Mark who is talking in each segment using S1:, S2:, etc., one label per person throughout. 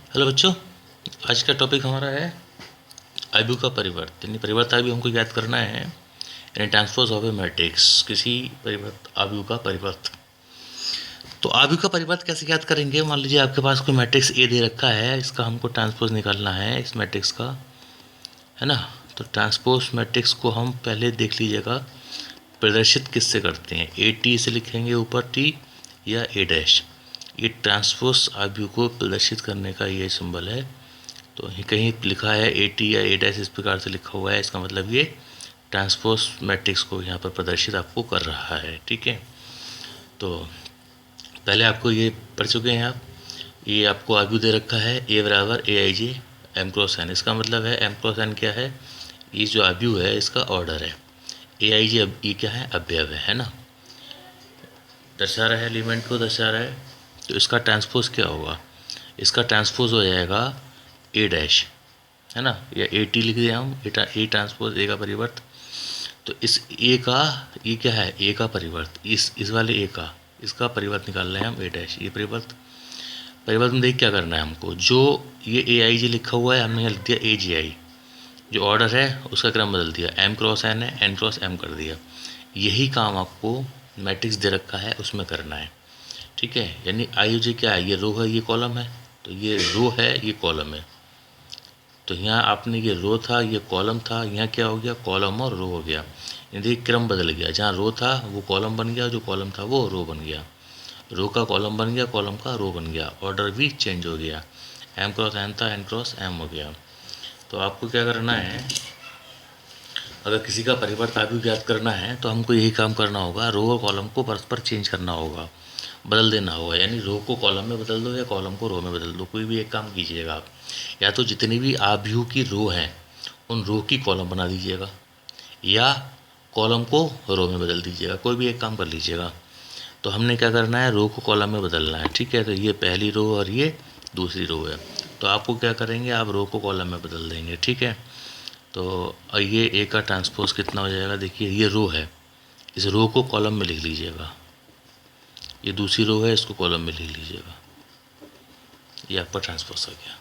S1: Hello बच्चों, आज का टॉपिक हमारा है आयु का परिवर्त। यानी परिवर्त आयु हमको याद करना है, यानी ट्रांसपोज ऑफ ए मैट्रिक्स, किसी परिवर्त आयु का परिवर्त। तो आयु का परिवर्त कैसे याद करेंगे? मान लीजिए आपके पास कोई मैट्रिक्स ए दे रखा है, इसका हमको ट्रांसपोज निकालना है इस मैट्रिक्स का, है ना। तो ट्रांसपोज मैट्रिक्स को हम पहले देख लीजिएगा प्रदर्शित किससे करते हैं। ए टी से लिखेंगे ऊपर टी, या ए डैश। ये ट्रांसपोज आयु को प्रदर्शित करने का ये सिंबल है। तो कहीं लिखा है ए टी या ए डैश, इस प्रकार से लिखा हुआ है, इसका मतलब ये ट्रांसपोज मैट्रिक्स को यहाँ पर प्रदर्शित आपको कर रहा है। ठीक है, तो पहले आपको ये पढ़ चुके हैं आप। ये आपको आयु दे रखा है ए बराबर ए आई जी एम क्रॉस एन। इसका मतलब है एम क्रॉस एन क्या है? ये जो आयु है इसका ऑर्डर है। ए आई जी ये क्या है? अवयव है ना, दर्शा रहा है, एलिमेंट को दर्शा रहा है। तो इसका ट्रांसपोज क्या होगा? इसका ट्रांसपोज हो जाएगा ए डैश, है ना, या ए टी लिख दिया हम, ए ट्रांसपोज ए का परिवर्त। तो इस ए का ये क्या है? ए का परिवर्त, इस वाले ए का, इसका परिवर्त निकाल रहे हैं हम, ए डैश। ये परिवर्त में देख क्या करना है हमको, जो ये ए आई जी लिखा हुआ है हमने यहाँ लिख दिया ए जी आई। जो ऑर्डर है उसका क्रम बदल दिया, एम क्रॉस एन है, एन क्रॉस एम कर दिया। यही काम आपको मैट्रिक्स दे रखा है उसमें करना है। ठीक है, यानी आई यू जी क्या है? ये रो है, ये कॉलम है। तो ये रो है, ये कॉलम है। तो यहाँ आपने ये रो था, ये कॉलम था, यहाँ क्या हो गया? कॉलम और रो हो गया। यानी क्रम बदल गया, जहाँ रो था वो कॉलम बन गया, जो कॉलम था वो रो बन गया, रो का कॉलम बन गया, कॉलम का रो बन गया, ऑर्डर भी चेंज हो गया। एम क्रॉस एन था, एन क्रॉस एम हो गया। तो आपको क्या करना है, अगर किसी का परिवर्त आयु ज्ञात करना है तो हमको यही काम करना होगा, रो और कॉलम को परस्पर चेंज करना होगा, बदल देना होगा। यानी रो को कॉलम में बदल दो या कॉलम को रो में बदल दो, कोई भी एक काम कीजिएगा आप। या तो जितनी भी आयु की रो हैं उन रो की कॉलम बना दीजिएगा, या कॉलम को रो में बदल दीजिएगा, कोई भी एक काम कर लीजिएगा। तो हमने क्या करना है, रो को कॉलम में बदलना है। ठीक है, तो ये पहली रो और ये दूसरी रो है। तो आपको क्या करेंगे, आप रो को कॉलम में बदल देंगे। ठीक है, तो ये ए का ट्रांसपोज कितना हो जाएगा? देखिए ये रो है, इस रो को कॉलम में लिख लीजिएगा। ये दूसरी रो है, इसको कॉलम में लिख लीजिएगा। ये आपका ट्रांसपोज हो गया।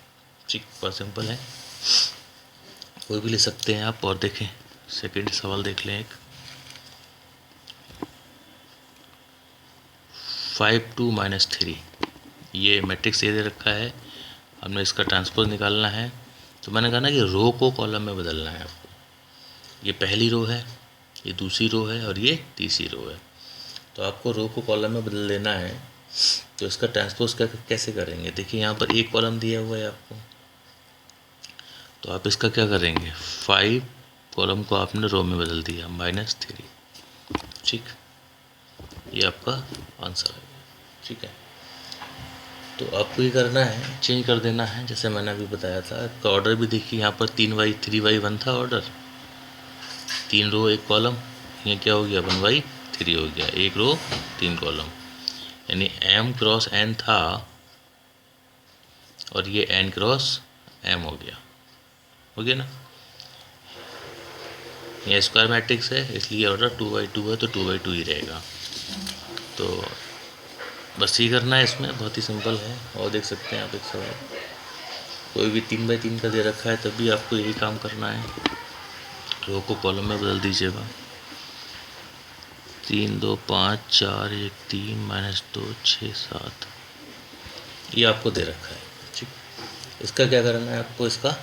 S1: ठीक, बहुत सिंपल है, कोई भी ले सकते हैं आप। और देखें सेकंड सवाल देख लें एक, 5 2 -3। ये मैट्रिक्स ये दे रखा है, हमने इसका ट्रांसपोज निकालना है। तो मैंने कहा ना कि रो को कॉलम में बदलना है आपको। ये पहली रो है, ये दूसरी रो है और ये तीसरी रो है। तो आपको रो को कॉलम में बदल देना है। तो इसका ट्रांसपोज कैसे करेंगे? देखिए यहाँ पर एक कॉलम दिया हुआ है आपको, तो आप इसका क्या करेंगे, 5 कॉलम को आपने रो में बदल दिया, -3। ठीक, ये आपका आंसर है। ठीक है, तो आपको ये करना है, चेंज कर देना है, जैसे मैंने अभी बताया था। इसका ऑर्डर भी देखिए, यहाँ पर 3/3/1 था ऑर्डर, 3 रो 1 कॉलम। ये क्या हो गया, 1/3 हो गया, 1 रो 3 कॉलम। यानी एम क्रॉस एन था और ये एन क्रॉस एम हो गया ना। ये स्क्वायर मैट्रिक्स है, इसलिए ऑर्डर 2/2 है, तो 2/2 ही रहेगा। तो बस ये करना है, इसमें बहुत ही सिंपल है। और देख सकते हैं आप एक सवाल, कोई भी 3/3 का दे रखा है तब भी आपको यही काम करना है, रो को कॉलम में बदल दीजिएगा। 3 2 5 4 1 3 -2 6 7, ये आपको दे रखा है। ठीक, इसका क्या करना है आपको, इसका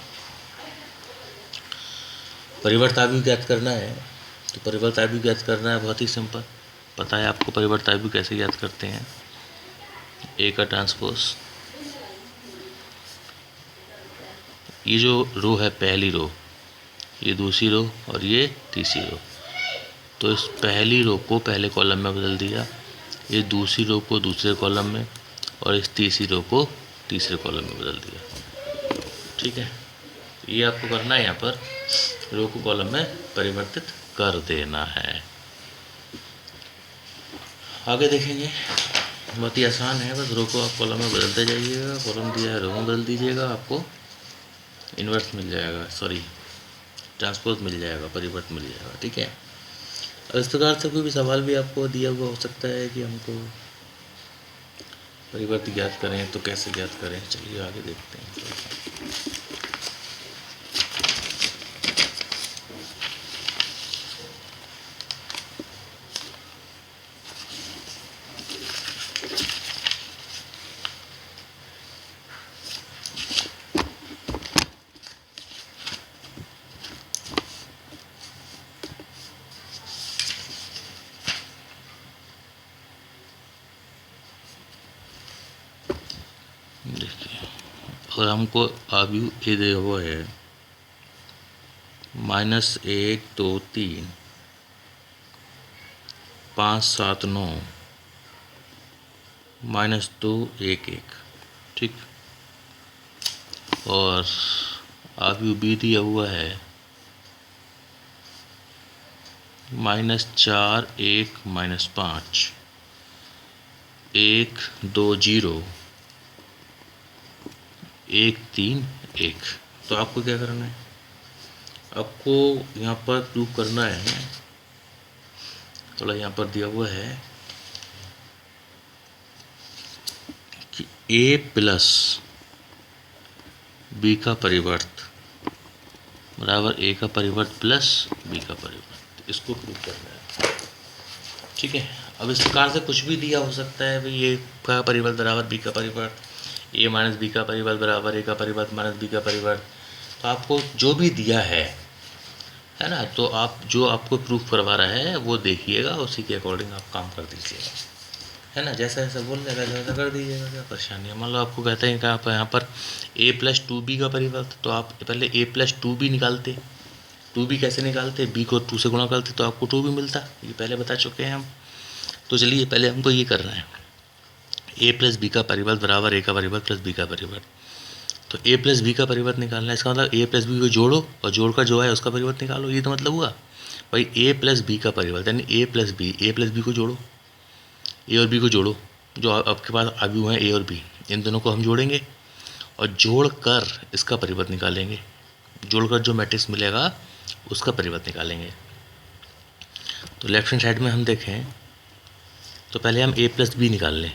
S1: परिवर्त आयु ज्ञात करना है। तो परिवर्त आयु ज्ञात करना है, बहुत ही सिंपल, पता है आपको परिवर्त आयु कैसे ज्ञात करते हैं। ए का ट्रांसपोज, ये जो रो है पहली रो, ये दूसरी रो और ये तीसरी रो। तो इस पहली रो को पहले कॉलम में बदल दिया, ये दूसरी रो को दूसरे कॉलम में, और इस तीसरी रो को तीसरे कॉलम में बदल दिया। ठीक है, ये आपको करना है, यहाँ पर रो को कॉलम में परिवर्तित कर देना है। आगे देखेंगे, बहुत ही आसान है, बस रो को आप कॉलम में बदलते जाइएगा। कॉलम दिया है, रो में बदल दीजिएगा, आपको इन्वर्स मिल जाएगा, सॉरी ट्रांसपोज मिल जाएगा, परिवर्त मिल जाएगा। ठीक है, और इस प्रकार से कोई भी सवाल भी आपको दिया हुआ हो सकता है कि हमको परिवर्त ज्ञात करें तो कैसे ज्ञात करें, चलिए आगे देखते हैं। देखिए, अगर हमको आयु ए दिया हुआ है -1 2 3 5 7 9 -2 1 1, ठीक। और आयु बी दिया हुआ है -4 1 -5 1 2 0 1 3 1। तो आपको क्या करना है, आपको यहाँ पर प्रूव करना है, थोड़ा यहाँ पर दिया हुआ है कि ए प्लस बी का परिवर्त बराबर ए का परिवर्त प्लस बी का परिवर्त, इसको प्रूव करना है, ठीक है। अब इस प्रकार से कुछ भी दिया हो सकता है भाई, ए का परिवर्त बराबर बी का परिवर्त, ए माइनस बी का परिवर्त बराबर ए का परिवर्त माइनस बी का परिवर्त। तो आपको जो भी दिया है ना, तो आप जो आपको प्रूफ करवा रहा है वो देखिएगा, उसी के अकॉर्डिंग आप काम कर दीजिएगा, है ना। जैसा जैसा बोल रहे वैसा कर दीजिएगा, क्या परेशानी है। मान लो आपको कहते हैं कि आप यहाँ पर a + 2b का परिवर्त, तो आप पहले a + 2b निकालते। 2b कैसे निकालते, b को 2 से गुणा करते तो आपको 2b मिलता, ये पहले बता चुके हैं हम। तो चलिए पहले हमको ये करना है, a + b का परिवर्त बराबर a का परिवर्त प्लस b का परिवर्त। तो a + b का परिवर्त निकालना है, इसका मतलब a + b को जोड़ो और जोड़कर जो है उसका परिवर्त निकालो, ये तो मतलब हुआ भाई। a + b का परिवर्त यानी a + b को जोड़ो, a और b को जोड़ो, जो आपके पास आयु हैं a और b, इन दोनों को हम जोड़ेंगे और जोड़कर इसका परिवर्त निकालेंगे, जोड़कर जो मैट्रिक्स मिलेगा उसका परिवर्त निकालेंगे। तो लेफ्ट हैंड साइड में हम देखें तो पहले हम a + b निकाल लें,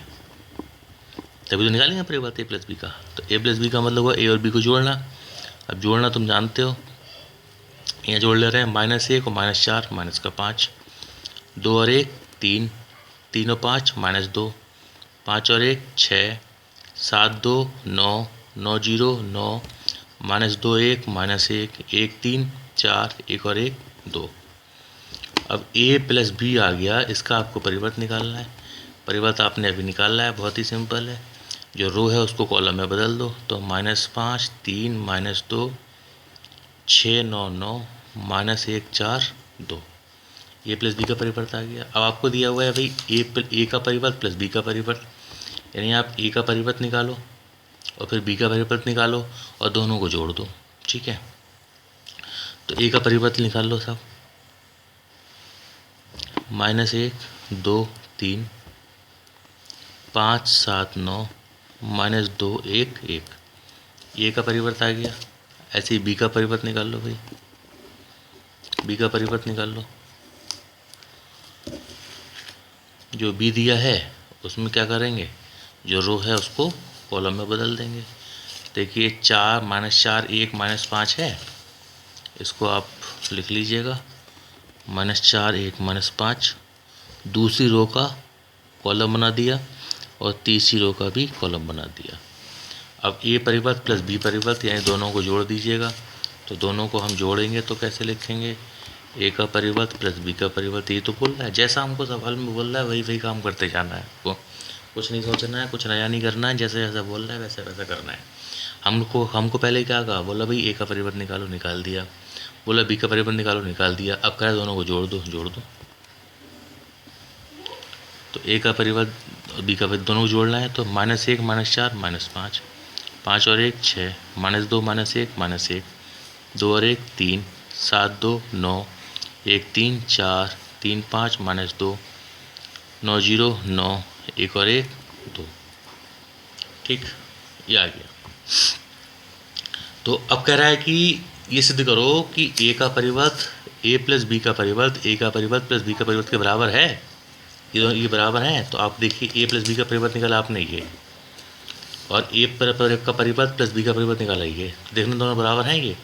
S1: तभी तो निकालेंगे परिवर्त a + b का। तो a + b का मतलब हुआ a और b को जोड़ना। अब जोड़ना तुम जानते हो, यहाँ जोड़ ले रहे हैं -1 और -4 माइनस का 5, 2 और 1 3, 3 और 5 -2, 5 और 1 6, 7 2 9, 9 0 9, -2 1 -1 1 3 4, 1 और 1 2। अब a + b आ गया, इसका आपको परिवर्त निकालना है। परिवर्त आपने अभी निकालना है, बहुत ही सिंपल है। जो रो है उसको कॉलम में बदल दो, तो -5 3 -2 6 9 9 -1 4 2, a + b का परिवर्त आ गया। अब आपको दिया हुआ है भाई a का परिवर्त प्लस b का परिवर्त, यानी आप a का परिवर्त निकालो और फिर b का परिवर्त निकालो और दोनों को जोड़ दो, ठीक है। तो a का परिवर्त निकाल लो सब, -1 2 3 5 7 9 -2 1 1, a का परिवर्त आ गया। ऐसे ही b का परिवर्त निकाल लो भाई, b का परिवर्त निकाल लो। जो b दिया है उसमें क्या करेंगे, जो रो है उसको कॉलम में बदल देंगे। देखिए 4 -4 1 -5 है, इसको आप लिख लीजिएगा, -4 1 -5, दूसरी रो का कॉलम बना दिया और तीसरी रो का भी कॉलम बना दिया। अब a परिवर्त प्लस b परिवर्त यानी दोनों को जोड़ दीजिएगा। तो दोनों को हम जोड़ेंगे तो कैसे लिखेंगे, a का परिवर्त प्लस b का परिवर्त। ये तो बोल रहा है, जैसा हमको सवाल में बोल रहा है वही वही काम करते जाना है आपको, कुछ नहीं सोचना है, कुछ नया नहीं करना है, जैसे जैसा बोल रहा है वैसे वैसा करना है। हमको पहले क्या कहा, बोला भाई a का परिवर्त निकालो, निकाल दिया। बोला b का परिवर्त निकालो, निकाल दिया। अब कह दोनों को जोड़ दो, जोड़ दो। तो a का परिवर्त और b का परिवर्त दोनों को जोड़ना है, तो -1 -4 -5, 5 और 1 6, -2 -1 -1, 2 और 1 3, 7 2 9, 1 3 4, 3 5 -2, 9 0 9, 1 और 1 2, ठीक, ये आ गया। तो अब कह रहा है कि ये सिद्ध करो कि a का परिवर्त a + b का परिवर्त a का परिवर्त प्लस b का परिवर्त के बराबर है, ये बराबर है। तो आप देखिए a + b का परिवर्त निकाला आपने, ये और ए पर का परिवर्त प्लस बी का परिवर्त निकालेंगे, देखने दोनों बराबर हैं ये।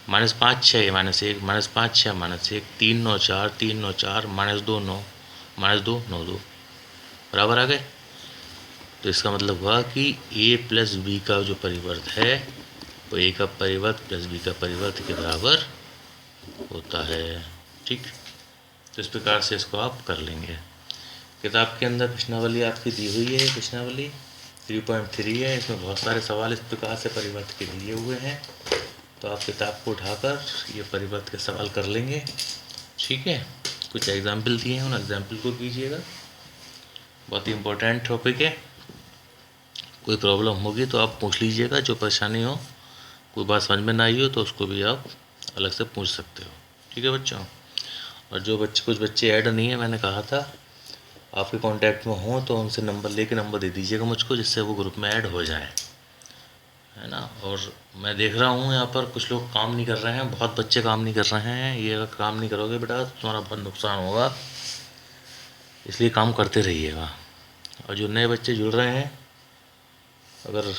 S1: -5 6 ये -1, -5 6 -1, 3 9 4, 3 9 4, -2 9, -2 9 2 बराबर आ गए। तो इसका मतलब हुआ कि ए प्लस बी का जो परिवर्त है वो ए का परिवर्त प्लस बी का परिवर्त के बराबर होता है। ठीक, तो इस प्रकार से इसको आप कर लेंगे। किताब के अंदर प्रश्नावली आपकी दी हुई है, प्रश्नावली 3.3 है, इसमें बहुत सारे सवाल इस प्रकार से परिवर्त के दिए हुए हैं। तो आप किताब को उठाकर ये परिवर्त के सवाल कर लेंगे। ठीक है, कुछ एग्जाम्पल दिए हैं, उन एग्जाम्पल को कीजिएगा। बहुत ही इम्पोर्टेंट टॉपिक है। कोई प्रॉब्लम होगी तो आप पूछ लीजिएगा, जो परेशानी हो, कोई बात समझ में ना आई हो तो उसको भी आप अलग से पूछ सकते हो। ठीक है बच्चों, और जो बच्चे कुछ बच्चे ऐड नहीं है, मैंने कहा था आपके कांटेक्ट में हो तो उनसे नंबर लेके नंबर दे दीजिएगा मुझको, जिससे वो ग्रुप में ऐड हो जाए, है ना। और मैं देख रहा हूँ यहाँ पर कुछ लोग काम नहीं कर रहे हैं, बहुत बच्चे काम नहीं कर रहे हैं। ये अगर काम नहीं करोगे बेटा तो तुम्हारा बहुत नुकसान होगा, इसलिए काम करते रहिएगा। और जो नए बच्चे जुड़ रहे हैं, अगर